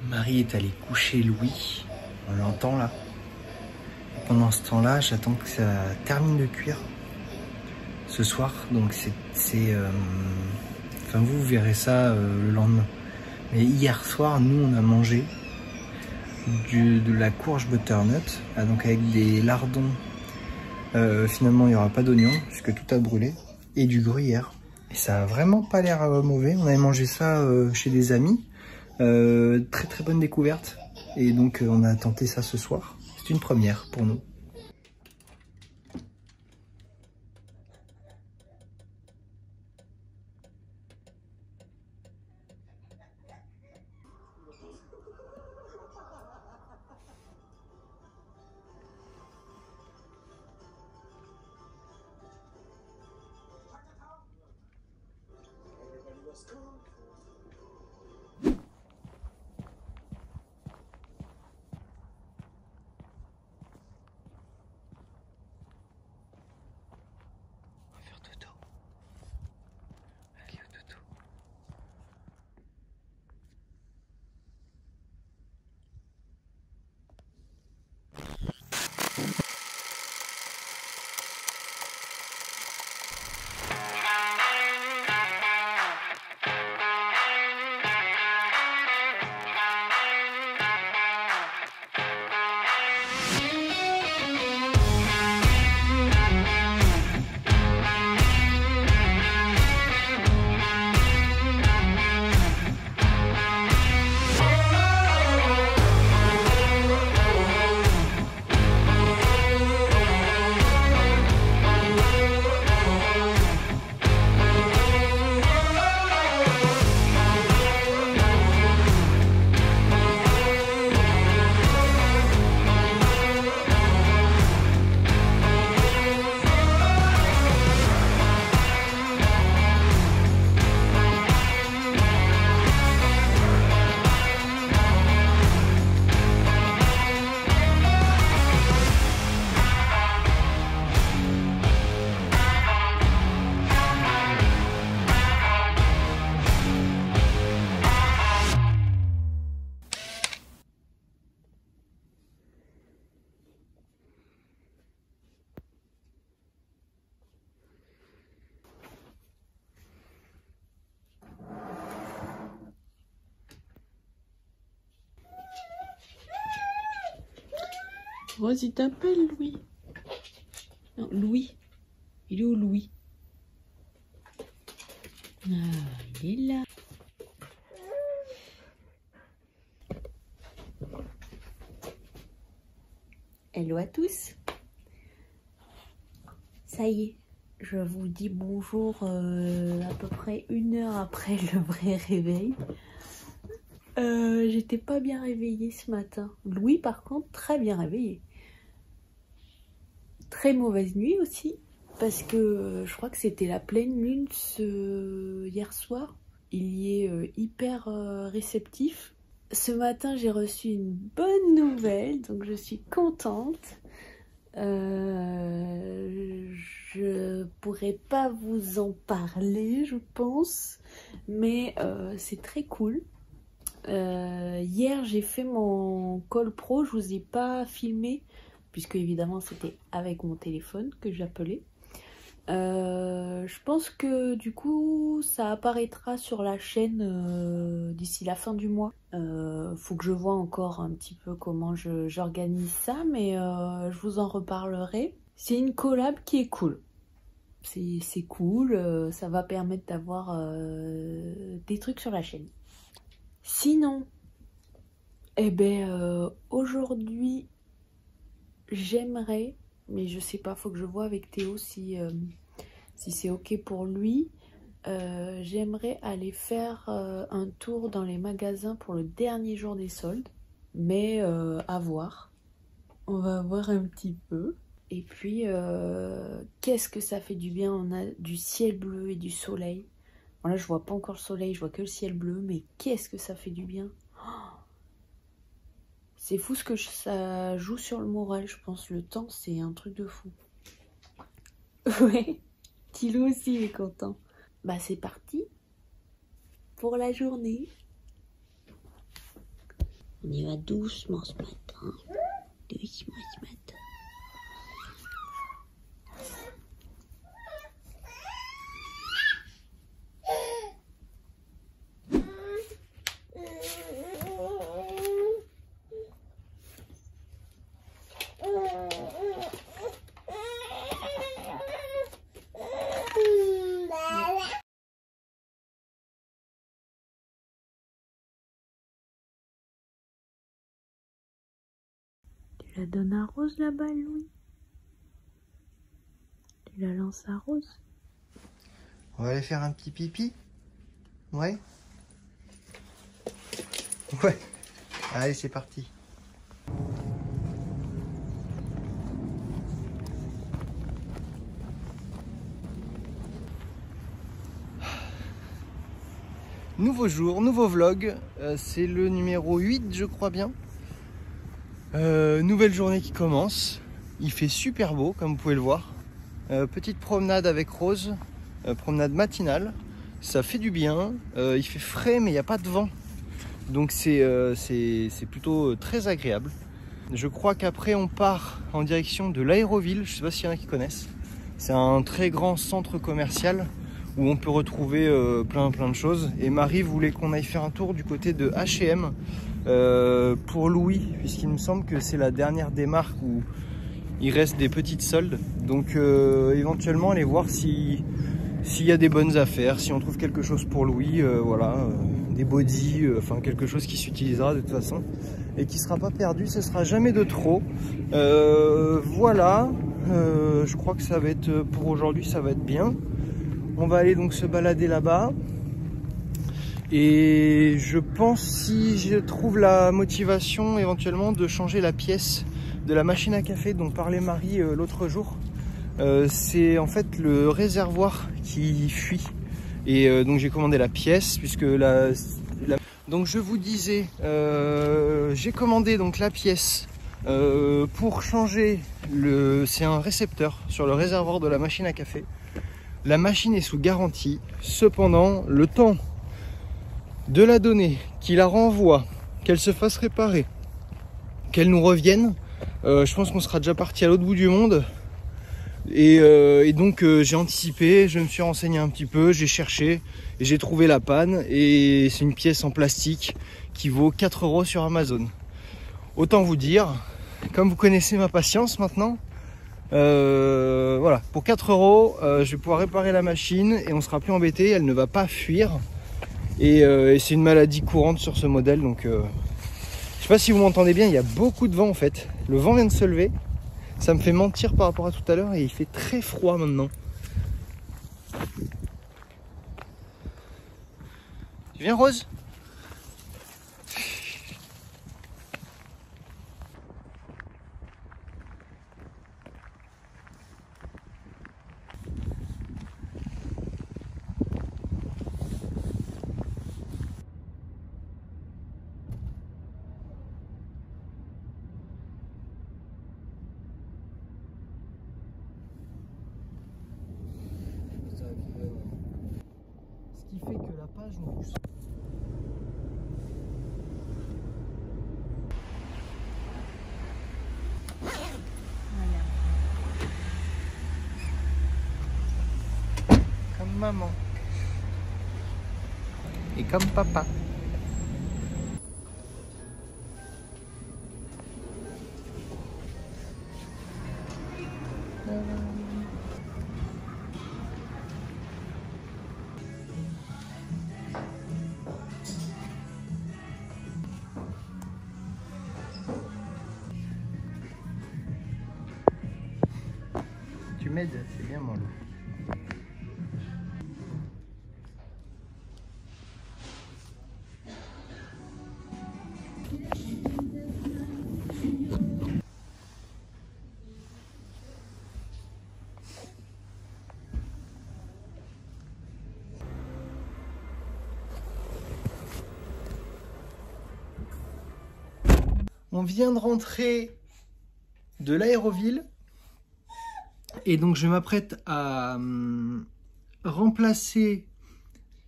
Marie est allée coucher Louis, on l'entend là. Pendant ce temps-là, j'attends que ça termine de cuire ce soir, donc enfin vous verrez ça le lendemain. Mais hier soir, nous on a mangé de la courge butternut, donc avec des lardons. Finalement il n'y aura pas d'oignon puisque tout a brûlé, et du gruyère. Et ça a vraiment pas l'air mauvais. On avait mangé ça chez des amis. Très très bonne découverte. Et donc on a tenté ça ce soir. C'est une première pour nous. Rose, il t'appelle Louis. Non, Louis. Il est où Louis? Ah, il est là. Hello à tous. Ça y est, je vous dis bonjour à peu près 1 heure après le vrai réveil. J'étais pas bien réveillée ce matin. Louis par contre très bien réveillé. Très mauvaise nuit aussi parce que je crois que c'était la pleine lune hier soir. Il y est hyper réceptif. Ce matin j'ai reçu une bonne nouvelle donc je suis contente. Je pourrais pas vous en parler je pense mais c'est très cool. Hier j'ai fait mon call pro, je vous ai pas filmé puisque évidemment c'était avec mon téléphone que j'appelais. Je pense que du coup ça apparaîtra sur la chaîne d'ici la fin du mois. Faut que je vois encore un petit peu comment j'organise ça mais je vous en reparlerai. C'est une collab qui est cool. C'est cool, ça va permettre d'avoir des trucs sur la chaîne. Sinon, eh ben, aujourd'hui, j'aimerais, mais je sais pas, faut que je vois avec Théo si c'est ok pour lui. J'aimerais aller faire un tour dans les magasins pour le dernier jour des soldes, mais à voir. On va voir un petit peu. Et puis, qu'est-ce que ça fait du bien, on a du ciel bleu et du soleil. Bon, là, je vois pas encore le soleil, je vois que le ciel bleu, mais qu'est-ce que ça fait du bien. C'est fou ce que ça joue sur le moral, je pense. Le temps, c'est un truc de fou. Ouais, Thilo aussi est content. Bah, c'est parti pour la journée. On y va doucement ce matin. Doucement ce matin. Tu la donnes à Rose la balle, Louis? Tu la lances à Rose? On va aller faire un petit pipi? Ouais? Ouais. Allez, c'est parti. Nouveau jour, nouveau vlog. C'est le numéro 8, je crois bien. Nouvelle journée qui commence. Il fait super beau, comme vous pouvez le voir. Petite promenade avec Rose. Promenade matinale. Ça fait du bien. Il fait frais, mais il n'y a pas de vent. Donc c'est plutôt très agréable. Je crois qu'après, on part en direction de l'Aéroville. Je ne sais pas s'il y en a qui connaissent. C'est un très grand centre commercial où on peut retrouver plein de choses. Et Marie voulait qu'on aille faire un tour du côté de H&M pour Louis, puisqu'il me semble que c'est la dernière des marques où il reste des petites soldes. Donc éventuellement aller voir s'il y a des bonnes affaires, si on trouve quelque chose pour Louis, voilà, des bodys, enfin quelque chose qui s'utilisera de toute façon et qui sera pas perdu, ce sera jamais de trop. Voilà, je crois que ça va être, pour aujourd'hui ça va être bien. On va aller donc se balader là-bas. Et je pense, si je trouve la motivation éventuellement, de changer la pièce de la machine à café dont parlait Marie l'autre jour. C'est en fait le réservoir qui fuit. Et donc j'ai commandé la pièce puisque donc je vous disais, j'ai commandé donc la pièce pour changer c'est un récepteur sur le réservoir de la machine à café. La machine est sous garantie, cependant le temps de la donner, qu'il la renvoie, qu'elle se fasse réparer, qu'elle nous revienne, je pense qu'on sera déjà parti à l'autre bout du monde. Et donc j'ai anticipé, je me suis renseigné un petit peu, j'ai cherché et j'ai trouvé la panne. Et c'est une pièce en plastique qui vaut 4 € sur Amazon. Autant vous dire, comme vous connaissez ma patience maintenant, voilà, pour 4 €, je vais pouvoir réparer la machine et on sera plus embêté, elle ne va pas fuir. Et c'est une maladie courante sur ce modèle, donc je sais pas si vous m'entendez bien, il y a beaucoup de vent en fait. Le vent vient de se lever, ça me fait mentir par rapport à tout à l'heure et il fait très froid maintenant. Tu viens, Rose? Ce qui fait que la page nous pousse. Comme maman. Et comme papa. Tu m'aides, c'est bien mon loup. On vient de rentrer de l'Aéroville et donc je m'apprête à remplacer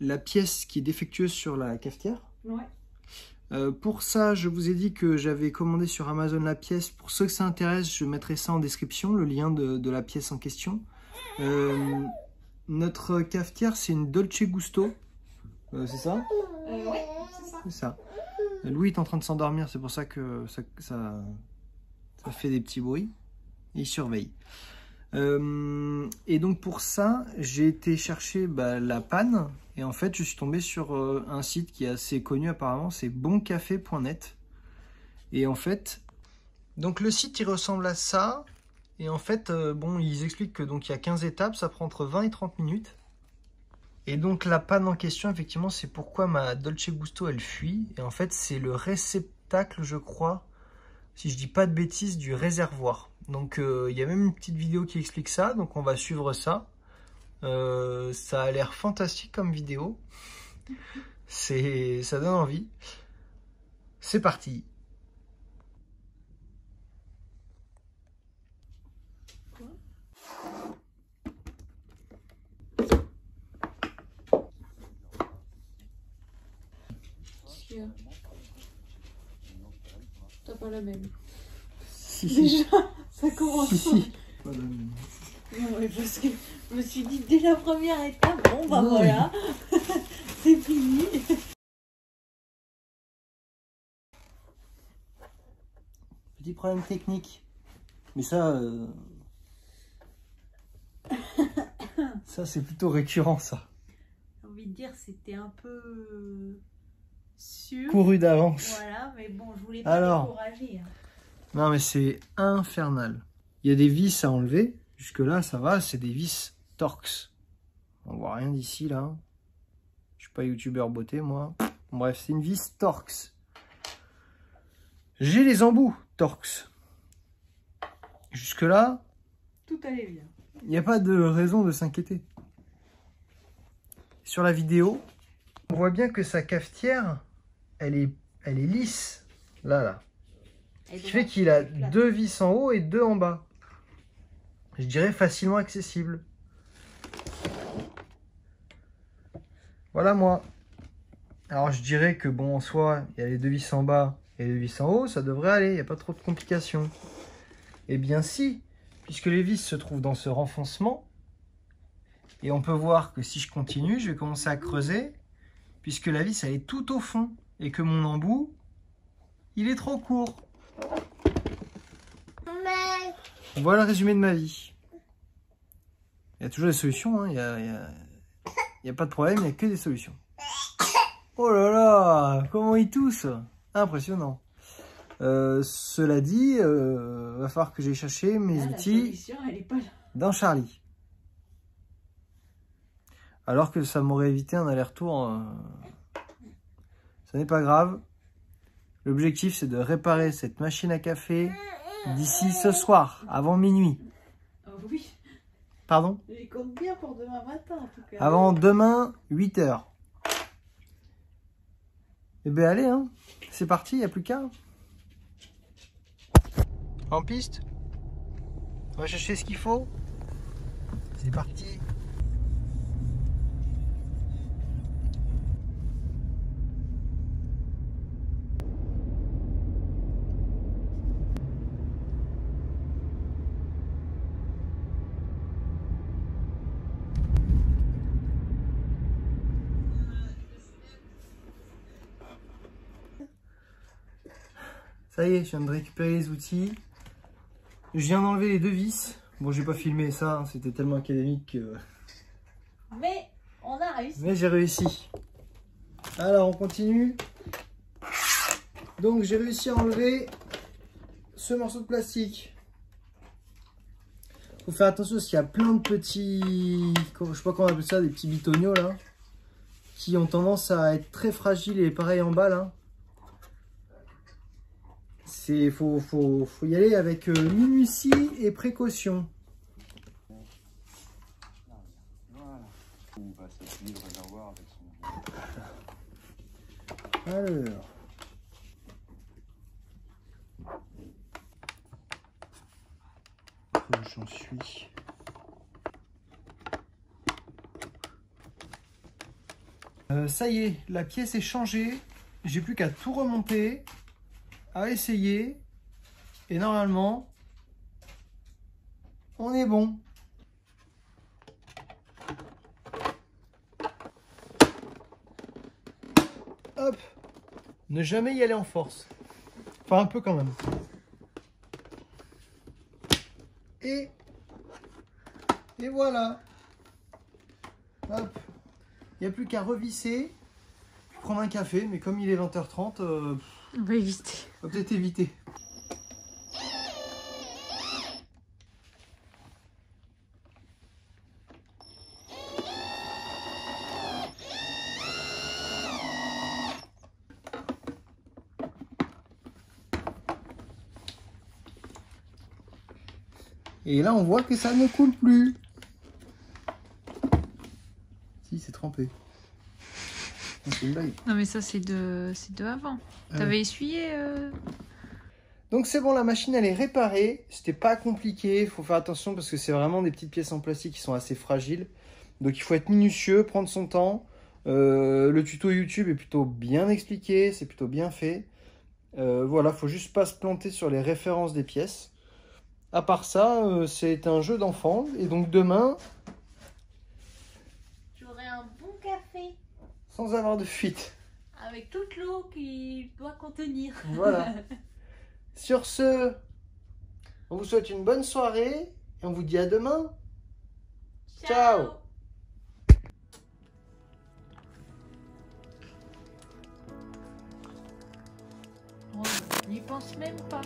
la pièce qui est défectueuse sur la cafetière. Ouais. Pour ça, je vous ai dit que j'avais commandé sur Amazon la pièce. Pour ceux que ça intéresse, je mettrai ça en description, le lien de la pièce en question. Notre cafetière, c'est une Dolce Gusto. C'est ça? Oui, c'est ça. C'est ça. Louis est en train de s'endormir, c'est pour ça que ça fait des petits bruits. Il surveille. Et donc pour ça, j'ai été chercher la panne. Et en fait, je suis tombé sur un site qui est assez connu apparemment, c'est boncafé.net. Et en fait, donc le site il ressemble à ça. Et en fait, bon, ils expliquent que donc il y a 15 étapes, ça prend entre 20 et 30 minutes. Et donc la panne en question, effectivement, c'est pourquoi ma Dolce Gusto elle fuit. Et en fait, c'est le réceptacle, je crois, si je dis pas de bêtises, du réservoir. Donc il y a même une petite vidéo qui explique ça, donc on va suivre ça. Ça a l'air fantastique comme vidéo. Ça donne envie. C'est parti. T'as pas la même. Si, Déjà, ça commence. si. Non, mais parce que je me suis dit dès la première étape, bon bah Non. voilà, c'est fini. Petit problème technique. Mais ça, ça c'est plutôt récurrent ça. J'ai envie de dire c'était un peu sûr. Couru d'avance. Voilà, mais bon, je voulais pas Alors. décourager. Hein. Non mais c'est infernal. Il y a des vis à enlever. Jusque là ça va, c'est des vis Torx. On voit rien d'ici là. Je suis pas youtubeur beauté moi. Bref, c'est une vis Torx. J'ai les embouts Torx. Jusque là, Tout allait bien. il n'y a pas de raison de s'inquiéter. Sur la vidéo, on voit bien que sa cafetière, elle est lisse. Là. Ce qui fait qu'il a 2 vis en haut et 2 en bas. Je dirais facilement accessible. Voilà moi. Alors je dirais que bon en soi, il y a les 2 vis en bas et les 2 vis en haut, ça devrait aller, il n'y a pas trop de complications. Eh bien si, puisque les vis se trouvent dans ce renfoncement, et on peut voir que si je continue, je vais commencer à creuser, puisque la vis elle est tout au fond, et que mon embout, il est trop court. Voilà le résumé de ma vie. Il y a toujours des solutions, hein. Il y a pas de problème, il n'y a que des solutions. Oh là là, comment il tousse! Impressionnant. Cela dit, va falloir que j'aille chercher mes outils Elle est pas là. dans Charlie. Alors que ça m'aurait évité un aller-retour. Ça n'est pas grave. L'objectif, c'est de réparer cette machine à café d'ici ce soir, avant minuit. Oh oui, Pardon? je compte bien pour demain matin en tout cas. Avant demain, 8 h. Eh bien allez, hein. C'est parti, il n'y a plus qu'à. En piste. On va chercher ce qu'il faut. C'est parti. Ça y est, je viens de récupérer les outils. Je viens d'enlever les 2 vis. Bon, j'ai pas filmé ça, hein, c'était tellement académique que... Mais on a réussi. Mais j'ai réussi. Alors, on continue. Donc, j'ai réussi à enlever ce morceau de plastique. Faut faire attention parce qu'il y a plein de petits... Je sais pas comment on appelle ça, des petits bitoniaux là. Qui ont tendance à être très fragiles et pareil en bas là. Faut y aller avec minutie et précaution. Alors. J'en suis. Ça y est, la pièce est changée. j'ai plus qu'à tout remonter, à essayer, et normalement, on est bon. Hop, ne jamais y aller en force. Enfin, un peu quand même. Et voilà. Hop. Il n'y a plus qu'à revisser, prendre un café, mais comme il est 20h30, On va éviter. on va peut-être éviter. Et là, on voit que ça ne coule plus. Si, c'est trempé. C'est une blague. Non mais ça c'est de avant. T'avais essuyé Donc c'est bon, la machine elle est réparée. C'était pas compliqué. Il faut faire attention parce que c'est vraiment des petites pièces en plastique qui sont assez fragiles. Donc il faut être minutieux, prendre son temps. Le tuto YouTube est plutôt bien expliqué, c'est plutôt bien fait. Voilà, faut juste pas se planter sur les références des pièces. À part ça, c'est un jeu d'enfant. Et donc demain, j'aurai un bon café sans avoir de fuite. avec toute l'eau qu'il doit contenir. Voilà. Sur ce, on vous souhaite une bonne soirée et on vous dit à demain. Ciao. Oh, n'y pense même pas.